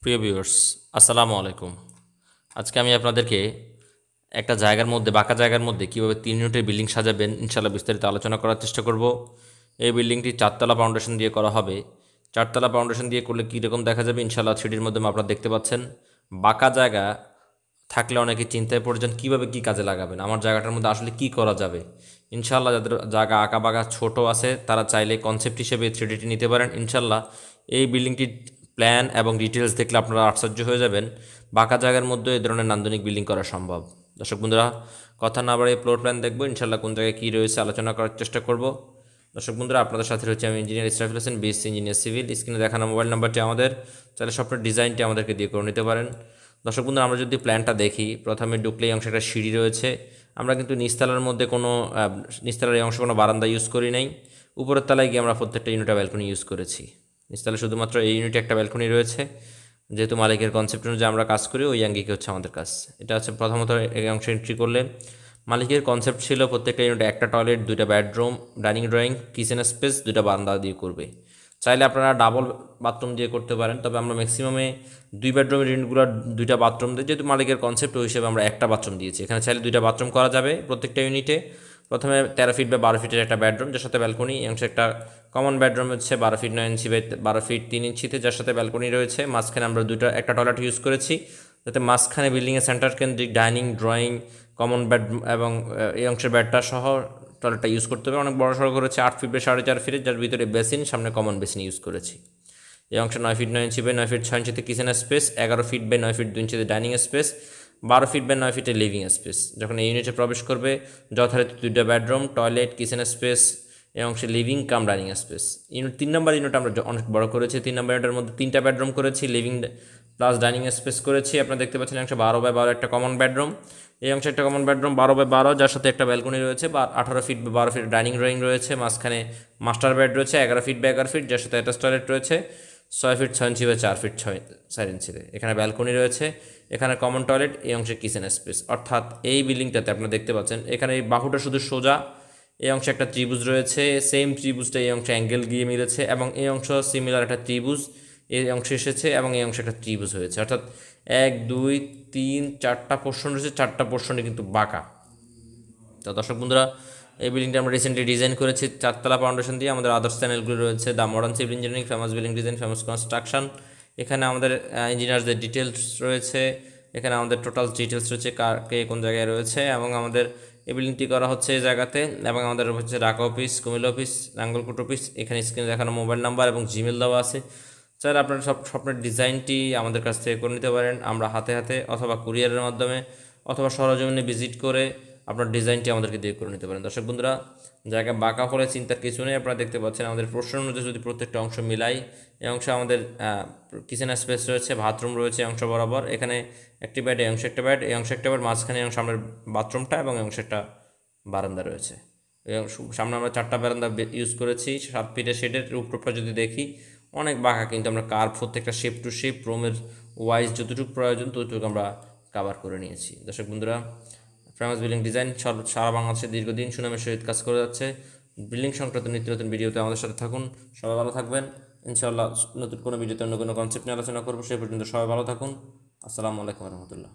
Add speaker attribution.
Speaker 1: প্রিয় ভিউয়ার্স, আসসালামু আলাইকুম। আজকে আমি আপনাদেরকে একটা জায়গার মধ্যে, বাঁকা জায়গার মধ্যে কীভাবে 3 ইউনিটের বিল্ডিং সাজাবেন ইনশাল্লাহ বিস্তারিত আলোচনা করার চেষ্টা করব। এই বিল্ডিংটি 4তলা ফাউন্ডেশন দিয়ে করা হবে। 4তলা ফাউন্ডেশন দিয়ে করলে কীরকম দেখা যাবে ইনশাল্লাহ 3Dর মাধ্যমে আপনারা দেখতে পাচ্ছেন। বাঁকা জায়গা থাকলে অনেকে চিন্তায় পড়ে যান কীভাবে কী কাজে লাগাবেন, আমার জায়গাটার মধ্যে আসলে কী করা যাবে। ইনশাল্লাহ যাদের জায়গা আঁকা বাঁকা ছোটো আছে তারা চাইলে কনসেপ্ট হিসেবে 3Dটি নিতে পারেন। ইনশাল্লাহ এই বিল্ডিংটির প্ল্যান এবং ডিটেলস দেখলে আপনারা আশ্চর্য হয়ে যাবেন, বাঁকা জায়গার মধ্যে এই ধরনের নান্দনিক বিল্ডিং করা সম্ভব। দর্শক বন্ধুরা, কথা না বাড়িয়ে ফ্লোর প্ল্যান দেখবো, ইনশাল্লাহ কোন জায়গায় কী রয়েছে আলোচনা করার চেষ্টা করব। দর্শক বন্ধুরা, আপনাদের সাথে রয়েছে আমি engineer Israfil Hossain, BSc engineer civil. স্ক্রিনে দেখানো মোবাইল নাম্বারটি আমাদের, চাইলে স্বপ্নের ডিজাইনটি আমাদেরকে দিয়ে করে নিতে পারেন। দর্শক বন্ধুরা, আমরা যদি প্ল্যানটা দেখি, প্রথমে ঢুকলেই অংশে একটা সিঁড়ি রয়েছে। আমরা কিন্তু নিচতলার মধ্যে নিচতলার এই অংশে কোনো বারান্দা ইউজ করি নাই। উপরের তলায় গিয়ে আমরা প্রত্যেকটা ইউনিটে ব্যালকনি ইউজ করেছি। নিচতলায় শুধুমাত্র এই ইউনিটে একটা ব্যালকনি রয়েছে। যেহেতু মালিকের কনসেপ্ট অনুযায়ী আমরা কাজ করি, ওই আঙ্গিকে হচ্ছে আমাদের কাজ। এটা হচ্ছে প্রথমত এই অংশে এন্ট্রি করলে মালিকের কনসেপ্ট ছিল প্রত্যেকটা ইউনিটে একটা টয়লেট, 2টা bedroom, dining drawing, kitchen space, 2টা বারান্দা দিয়ে করবে। চাইলে আপনারা ডাবল বাথরুম দিয়ে করতে পারেন, তবে আমরা ম্যাক্সিমামে 2 বেডরুমের ইউনিটগুলো 2টা বাথরুম দিই, যেহেতু মালিকের কনসেপ্ট ওই হিসেবে আমরা একটা বাথরুম দিয়েছি। এখানে চাইলে 2টা বাথরুম করা যাবে প্রত্যেকটা ইউনিটে। প্রথমে 13 ফিট বা 12 ফিটের একটা বেডরুম, যার সাথে ব্যালকনি। অংশে একটা কমন বেডরুম হচ্ছে 12 ফিট 9 ইঞ্চি বাই 12 ফিট 3 ইঞ্চিতে, যার সাথে ব্যালকনি রয়েছে। মাঝখানে আমরা একটা টয়লেট ইউজ করেছি, যাতে মাঝখানে বিল্ডিংয়ের সেন্টার কেন্দ্রিক ডাইনিং, ড্রয়িং, কমন বেড এবং এই অংশের বেডটা সহ টয়লেটটা ইউজ করতে হবে। অনেক বড় সড়ো করেছে, 8 ফিট বাই 4.5 ফিটের, যার ভিতরে বেসিন, সামনে কমন বেসিন ইউজ করেছি। এই অংশে 9 ফিট 9 ইঞ্চি বাই 9 ফিট 6 ইঞ্চিতে kitchen space, 11 feet by 9 feet 2 ইঞ্চিতে ডাইনিং স্পেস, 12 ফিট বাই 9 ফিটের লিভিং স্পেস। যখন এই ইউনিটে প্রবেশ করবে, যথারীতি 2টা বেডরুম, টয়লেট, কিচেন স্পেস, এই অংশে লিভিং কাম ডাইনিং স্পেস। 3 নম্বর ইউনিট আমরা অনেক বড় করেছি। 3 নম্বর ইউনিটের মধ্যে 3টা বেডরুম করেছি, লিভিং প্লাস ডাইনিং স্পেস করেছি। আপনারা দেখতে পাচ্ছেন অংশে 12 বাই 12 একটা কমন বেডরুম। এই অংশে একটা কমন বেডরুম 12 বাই 12, যার সাথে একটা ব্যালকনি রয়েছে। 18 ফিট বা 12 ফিট ডাইনিং ড্রয়িং রয়েছে। মাঝখানে মাস্টার বেড রয়েছে 11 ফিট বাই 11 ফিট, যার সাথে অ্যাটাচ টয়লেট রয়েছে 6 ফিট 6 ইঞ্চি বা 4 ফিট 4 ইঞ্চিতে। এখানে ব্যালকনি রয়েছে, এখানে কমন টয়লেট, এই অংশে কিচেন স্পেস। অর্থাৎ এই বিল্ডিংটাতে আপনারা দেখতে পাচ্ছেন এখানে এই বাহুটা শুধু সোজা, এই অংশে একটা ত্রিভুজ রয়েছে, সেম ত্রিভুজটা এই অংশে অ্যাঙ্গেল গিয়ে মিলেছে, এবং এই অংশ সিমিলার একটা ত্রিভুজ এই অংশে এসেছে, এবং এই অংশে একটা ত্রিভুজ হয়েছে। অর্থাৎ 1 2 3 4টা পোর্শন রয়েছে, 4টা পোর্শনে কিন্তু বাঁকা। তো দর্শক বন্ধুরা, এই বিল্ডিংটা আমরা রিসেন্টলি ডিজাইন করেছি 4তলা ফাউন্ডেশন দিয়ে। আমাদের আদার্স চ্যানেলগুলো রয়েছে, the modern civil engineering, famous building design, famous construction. এখানে আমাদের ইঞ্জিনিয়ারদের ডিটেলস রয়েছে, এখানে আমাদের টোটাল ডিটেলস রয়েছে, কে কোন জায়গায় রয়েছে, এবং আমাদের এই বিল্ডিংটি করা হচ্ছে এই জায়গাতে। এবং আমাদের হচ্ছে Dhaka office, Comilla office, Nangalkot office. এখানে স্ক্রিনে দেখানো মোবাইল নাম্বার এবং জিমেল দেওয়া আছে। স্যার, আপনার স্বপ্নের ডিজাইনটি আমাদের কাছ থেকে করে নিতে পারেন, আমরা হাতে হাতে অথবা কুরিয়ারের মাধ্যমে অথবা সরজমিনে ভিজিট করে আপনার ডিজাইনটি আমাদেরকে দিয়ে করে নিতে পারেন। দর্শক বন্ধুরা, জায়গা বাঁকা হলে চিন্তার কিছু নেই। আপনারা দেখতে পাচ্ছেন আমাদের প্রশ্ন অনুযায়ী যদি প্রত্যেকটা অংশ মিলাই, এই অংশে আমাদের কিচেন স্পেস রয়েছে, বাথরুম রয়েছে অংশ বরাবর। এখানে একটি বেড, এই অংশে একটা বেড, এই অংশে একটা বেড, মাঝখানে অংশ আমাদের বাথরুমটা, এবং এই অংশে একটা বারান্দা রয়েছে। এবং সামনে আমরা 4টা বারান্দা ইউজ করেছি। 7 ফিটের শেডের রূপটপটা যদি দেখি অনেক বাঁকা, কিন্তু আমরা কার্ভ প্রত্যেকটা শেপ টু শেপ রুমের ওয়াইজ যতটুকু প্রয়োজন ততটুকু আমরা কাভার করে নিয়েছি। দর্শক বন্ধুরা, ফেমাস বিল্ডিং ডিজাইন সারা বাংলাদেশে দীর্ঘদিন সুনামের সহিত কাজ করে যাচ্ছে। বিল্ডিং সংক্রান্ত নিত্য নতুন ভিডিওতে আমাদের সাথে থাকুন। সবাই ভালো থাকবেন। ইনশাআল্লাহ নতুন কোনো ভিডিওতে অন্য কোনো কনসেপ্ট নিয়ে আলোচনা করবো। সেই পর্যন্ত সবাই ভালো থাকুন। আসসালামু আলাইকুম রহমতুল্লাহ।